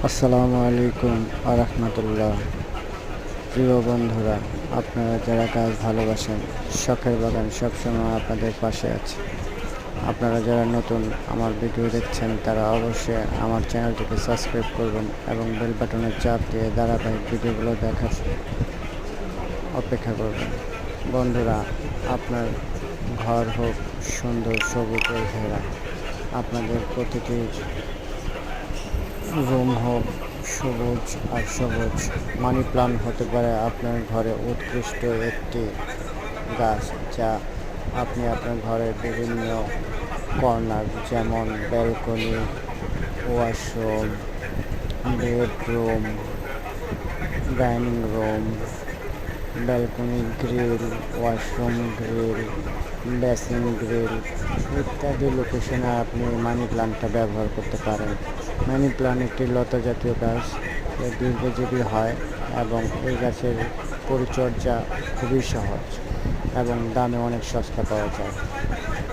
আসসালামু আলাইকুম আরহামতুল্লাহ। প্রিয় বন্ধুরা, আপনারা যারা গাছ ভালোবাসেন, শখের বাগান সবসময় আপনাদের পাশে আছে। আপনারা যারা নতুন আমার ভিডিও দেখছেন তারা অবশ্যই আমার চ্যানেলটিকে সাবস্ক্রাইব করবেন এবং বেল বাটনের চাপ দিয়ে ধারাবাহিক ভিডিওগুলো দেখার অপেক্ষা করবেন। বন্ধুরা, আপনার ঘর হোক সুন্দর সবুজে ঘেরা, আপনাদের প্রতিটি রুম হোক সবুজ আর সবুজ। মানি প্লান্ট হতে পারে আপনার ঘরে উৎকৃষ্ট একটি গাছ, যা আপনি আপনার ঘরের বিভিন্ন কর্নার যেমন balcony, washroom, bedroom, dining room, balcony grill, washroom grill, basin grill ইত্যাদি লোকেশনে আপনি মানি প্লান্টটা ব্যবহার করতে পারেন। মানি প্লান্ট একটি লতা জাতীয় গাছ, দীর্ঘজীবী হয় এবং এই গাছের পরিচর্যা খুবই সহজ এবং দামে অনেক সস্তা পাওয়া যায়।